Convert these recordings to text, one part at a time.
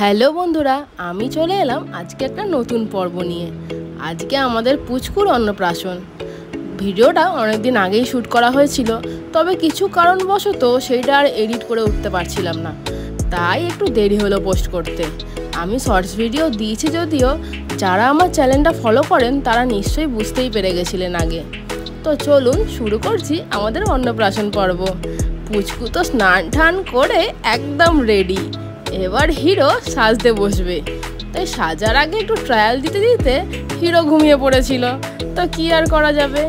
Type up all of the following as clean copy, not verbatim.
Hello বন্ধুরা, আমি চলে এলাম আজকে একটা নতুন পর্ব নিয়ে। আজকে আমাদের পুচকুর অন্নপ্রাশন। ভিডিওটা অনেক দিন আগেই শ্যুট করা হয়েছিল, তবে কিছু কারণবশত সেইটা আর এডিট করে উঠতে পারছিলাম না, তাই একটু দেরি হলো পোস্ট করতে। আমি শর্টস ভিডিও দিয়েছি, যদিও যারা আমার চ্যানেলটা ফলো করেন তারা নিশ্চয়ই বুঝতেই পেরে গেছিলেন আগে। তো চলুন শুরু করছি আমাদের অন্নপ্রাশন পর্ব। পুচকু তো স্নান টান করে একদম রেডি, এবার হিরো সাজতে বসবে। তাই সাজার আগে একটু ট্রায়াল দিতে দিতে হিরো ঘুমিয়ে পড়েছিল। তো কি আর করা যাবে,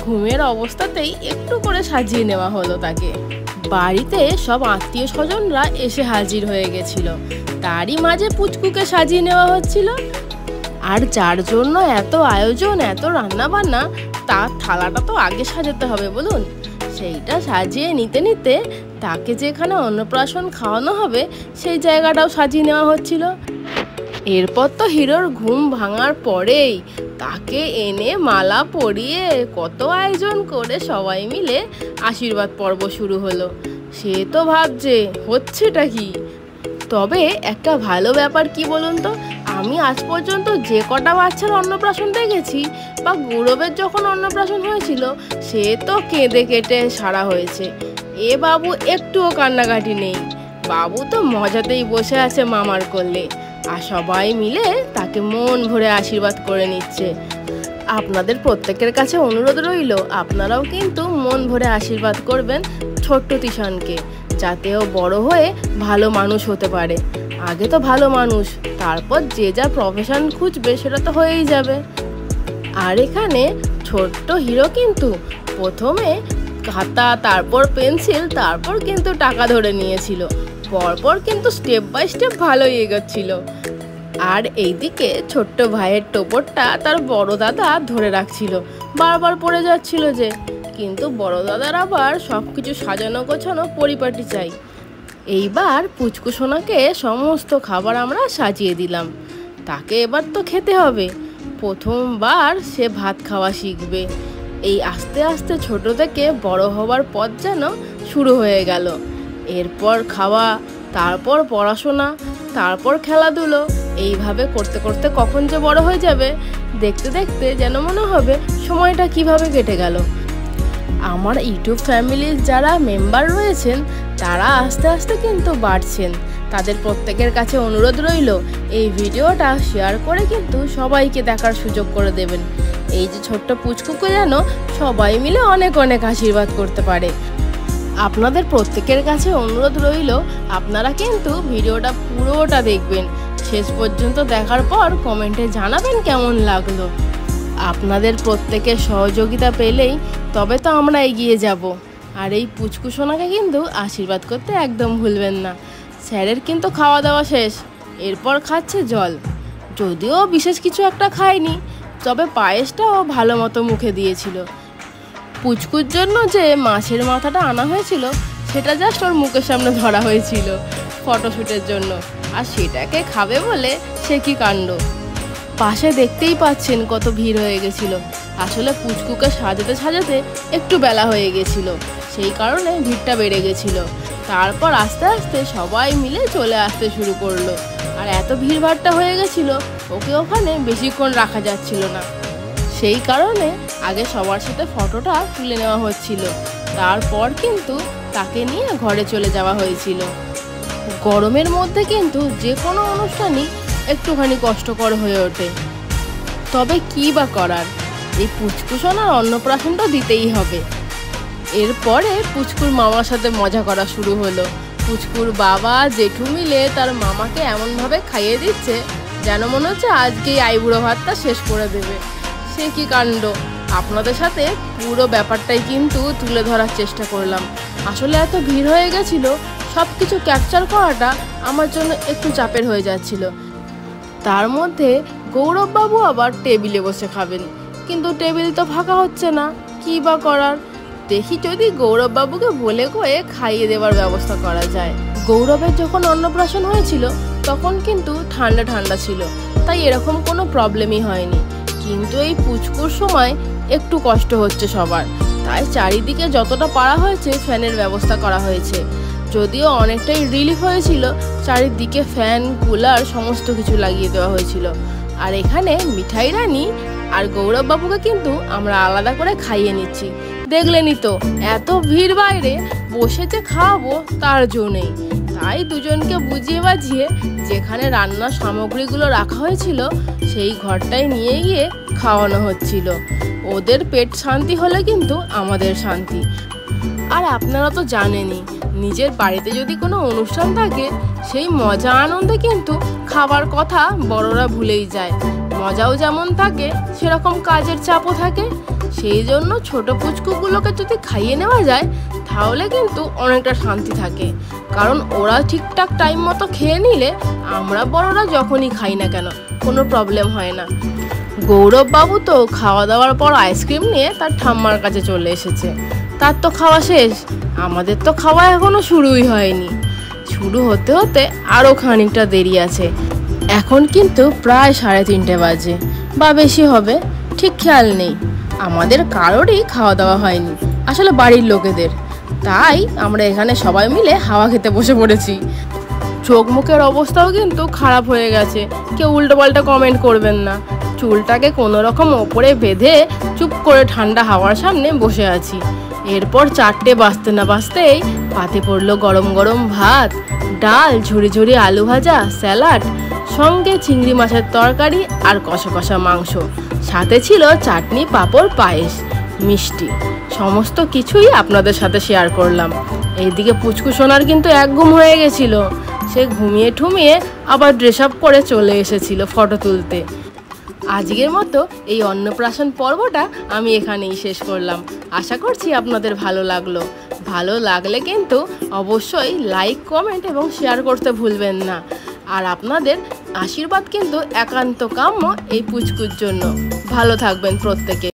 ঘুমের অবস্থাতেই একটু করে সাজিয়ে নেওয়া হলো তাকে। বাড়িতে সব আত্মীয় স্বজনরা এসে হাজির হয়ে গেছিল, তারই মাঝে পুচকুকে সাজিয়ে নেওয়া হচ্ছিল। আর যার জন্য এত আয়োজন, এত রান্না বান্না, তার থালাটা তো আগে সাজাতে হবে বলুন। সেইটা সাজিয়ে নিতে নিতে তাকে যেখানে অন্নপ্রাশন খাওয়ানো হবে সেই জায়গাটাও সাজিয়ে নেওয়া হচ্ছিল। এরপর তো হিরোর ঘুম ভাঙার পরেই তাকে এনে মালা পরিয়ে কত আয়োজন করে সবাই মিলে আশীর্বাদ পর্ব শুরু হলো। সে তো ভাবছে হচ্ছেটা কি। তবে একটা ভালো ব্যাপার কি বলুন তো, আমি আজ পর্যন্ত যে কটা বাচ্চার অন্নপ্রাশন দেখেছি বা গৌরবের যখন অন্নপ্রাশন হয়েছিল, সে তো কেঁদে কেটে সারা হয়েছে। এ বাবু একটুও কান্নাকাটি নেই, বাবু তো মজাতেই বসে আছে মামার কোলে, আর সবাই মিলে তাকে মন ভরে আশীর্বাদ করে নিচ্ছে। আপনাদের প্রত্যেকের কাছে অনুরোধ রইল, আপনারাও কিন্তু মন ভরে আশীর্বাদ করবেন ছোট্ট তিশানকে, যাতে ও বড় হয়ে ভালো মানুষ হতে পারে। আগে তো ভালো মানুষ, তারপর যে যা প্রফেশন খুঁজবে সেটা তো হয়েই যাবে। আর এখানে ছোট্ট হিরো কিন্তু প্রথমে খাতা, তারপর পেন্সিল, তারপর কিন্তু টাকা ধরে নিয়েছিল। পরপর কিন্তু স্টেপ বাই স্টেপ ভালোই এগোচ্ছিল। আর এইদিকে ছোট্ট ভাইয়ের টোপরটা তার বড় দাদা ধরে রাখছিল, বারবার পড়ে যাচ্ছিল যে। কিন্তু বড় দাদার আবার সব কিছু সাজানো গোছানো পরিপাটি চাই। এইবার পুচকু সোনাকে সমস্ত খাবার আমরা সাজিয়ে দিলাম, তাকে এবার তো খেতে হবে। প্রথমবার সে ভাত খাওয়া শিখবে। এই আস্তে আস্তে ছোট থেকে বড় হবার পথ যেন শুরু হয়ে গেল। এরপর খাওয়া, তারপর পড়াশোনা, তারপর খেলাধুলো, এইভাবে করতে করতে কখন যে বড় হয়ে যাবে, দেখতে দেখতে যেন মনে হবে সময়টা কিভাবে কেটে গেল। আমার ইউটিউব ফ্যামিলির যারা মেম্বার রয়েছেন তারা আস্তে আস্তে কিন্তু বাড়ছেন। তাদের প্রত্যেকের কাছে অনুরোধ রইল, এই ভিডিওটা শেয়ার করে কিন্তু সবাইকে দেখার সুযোগ করে দেবেন। এই যে ছোট্ট পুচকুকে যেন সবাই মিলে অনেক অনেক আশীর্বাদ করতে পারে। আপনাদের প্রত্যেকের কাছে অনুরোধ রইল, আপনারা কিন্তু ভিডিওটা পুরোটা দেখবেন, শেষ পর্যন্ত দেখার পর কমেন্টে জানাবেন কেমন লাগলো। আপনাদের প্রত্যেকের সহযোগিতা পেলেই তবে তো আমরা এগিয়ে যাব। আর এই পুচকু সোনাকে কিন্তু আশীর্বাদ করতে একদম ভুলবেন না। স্যারের কিন্তু খাওয়া দাওয়া শেষ, এরপর খাচ্ছে জল। যদিও বিশেষ কিছু একটা খায়নি, তবে পায়েসটাও ভালো মতো মুখে দিয়েছিল। পুচকুর জন্য যে মাছের মাথাটা আনা হয়েছিল সেটা জাস্ট ওর মুখের সামনে ধরা হয়েছিল ফটোশ্যুটের জন্য, আর সেটাকে খাবে বলে সে কি কাণ্ড। পাশে দেখতেই পাচ্ছেন কত ভিড় হয়ে গেছিল। আসলে পুচকুকে সাজাতে সাজাতে একটু বেলা হয়ে গেছিল, সেই কারণে ভিড়টা বেড়ে গেছিল। তারপর আস্তে আস্তে সবাই মিলে চলে আসতে শুরু করলো। আর এত ভিড়ভাড়টা হয়ে গেছিল, ওকে ওখানে বেশিক্ষণ রাখা যাচ্ছিল না। সেই কারণে আগে সবার সাথে ফটোটা তুলে নেওয়া হচ্ছিল, তারপর কিন্তু তাকে নিয়ে ঘরে চলে যাওয়া হয়েছিল। গরমের মধ্যে কিন্তু যে কোনো অনুষ্ঠানই একটুখানি কষ্টকর হয়ে ওঠে, তবে কি বা করার, এই পুচকু সোনার অন্নপ্রাশনটা দিতেই হবে। এরপরে পুচকুর মামার সাথে মজা করা শুরু হলো। পুচকুর বাবা জেঠু মিলে তার মামাকে এমনভাবে খাইয়ে দিচ্ছে যেন মনে হচ্ছে আজকেই আইবুড়ো ভাতটা শেষ করে দেবে। সে কি কাণ্ড। আপনাদের সাথে পুরো ব্যাপারটাই কিন্তু তুলে ধরার চেষ্টা করলাম। আসলে এত ভিড় হয়ে গেছিল, সব কিছু ক্যাপচার করাটা আমার জন্য একটু চাপের হয়ে যাচ্ছিল। তার মধ্যে গৌরববাবু আবার টেবিলে বসে খাবেন, কিন্তু টেবিল তো ফাঁকা হচ্ছে না, কি বা করার। দেখি যদি গৌরববাবুকে বলে কয়ে খাইয়ে দেওয়ার ব্যবস্থা করা যায়। গৌরবের যখন অন্নপ্রাশন হয়েছিল তখন কিন্তু ঠান্ডা ঠান্ডা ছিল, তাই এরকম কোনো প্রবলেমই হয়নি। কিন্তু এই পুচকুর সময় একটু কষ্ট হচ্ছে সবার, তাই চারিদিকে যতটা পারা হয়েছে ফ্যানের ব্যবস্থা করা হয়েছে। যদিও অনেকটাই রিলিফ হয়েছিল, চারিদিকে ফ্যান কুলার সমস্ত কিছু লাগিয়ে দেওয়া হয়েছিল। আর এখানে মিঠাই রানী আর গৌরব বাবুকে কিন্তু আমরা আলাদা করে খাইয়ে নিচ্ছি। দেখলেনই তো এত ভিড়, বাইরে বসে যে খাওয়াবো তার জো নেই। তাই দুজনকে বুঝিয়ে বাজিয়ে যেখানে রান্নার সামগ্রীগুলো রাখা হয়েছিল সেই ঘরটায় নিয়ে গিয়ে খাওয়ানো হচ্ছিল। ওদের পেট শান্তি হলে কিন্তু আমাদের শান্তি। আর আপনারা তো জানেনই, নিজের বাড়িতে যদি কোনো অনুষ্ঠান থাকে সেই মজা আনন্দে কিন্তু খাবার কথা বড়রা ভুলেই যায়। মজাও যেমন থাকে সেরকম কাজের চাপও থাকে। সেই জন্য ছোট পুচকুগুলোকে যদি খাইয়ে নেওয়া যায় তাহলে কিন্তু অনেকটা শান্তি থাকে, কারণ ওরা ঠিকঠাক টাইম মতো খেয়ে নিলে আমরা বড়রা যখনই খাই না কেন কোনো প্রবলেম হয় না। গৌরব বাবু তো খাওয়া দাওয়ার পর আইসক্রিম নিয়ে তার ঠাম্মার কাছে চলে এসেছে। তার তো খাওয়া শেষ, আমাদের তো খাওয়া এখনো শুরুই হয়নি। শুরু হতে হতে আরও খানিকটা দেরি আছে। এখন কিন্তু প্রায় 3:30 বাজে বা বেশি হবে, ঠিক খেয়াল নেই। আমাদের কারোরই খাওয়া দাওয়া হয়নি, আসলে বাড়ির লোকেদের। তাই আমরা এখানে সবাই মিলে হাওয়া খেতে বসে পড়েছি। চোখ মুখের অবস্থাও কিন্তু খারাপ হয়ে গেছে, কেউ উল্টোপাল্টা কমেন্ট করবেন না। চুলটাকে কোনো রকম ওপরে বেঁধে চুপ করে ঠান্ডা হাওয়ার সামনে বসে আছি। এরপর 4টে বাজতে না বাজতেই পাতে পড়লো গরম গরম ভাত, ডাল, ঝুড়ি ঝুড়ি আলু ভাজা, স্যালাড, সঙ্গে চিংড়ি মাছের তরকারি আর কষা কষা মাংস, সাথে ছিল চাটনি, পাঁপড়, পায়েস, মিষ্টি। সমস্ত কিছুই আপনাদের সাথে শেয়ার করলাম। এইদিকে পুচকু সোনার কিন্তু একঘুম হয়ে গেছিল। সে ঘুমিয়ে ঠুমিয়ে আবার ড্রেস আপ করে চলে এসেছিল ফটো তুলতে। আজকের মতো এই অন্নপ্রাশন পর্বটা আমি এখানেই শেষ করলাম। আশা করছি আপনাদের ভালো লাগলো। ভালো লাগলে কিন্তু অবশ্যই লাইক, কমেন্ট এবং শেয়ার করতে ভুলবেন না। আর আপনাদের আশীর্বাদ কিন্তু একান্ত কাম্য এই পুচকুর জন্য। ভালো থাকবেন প্রত্যেকে।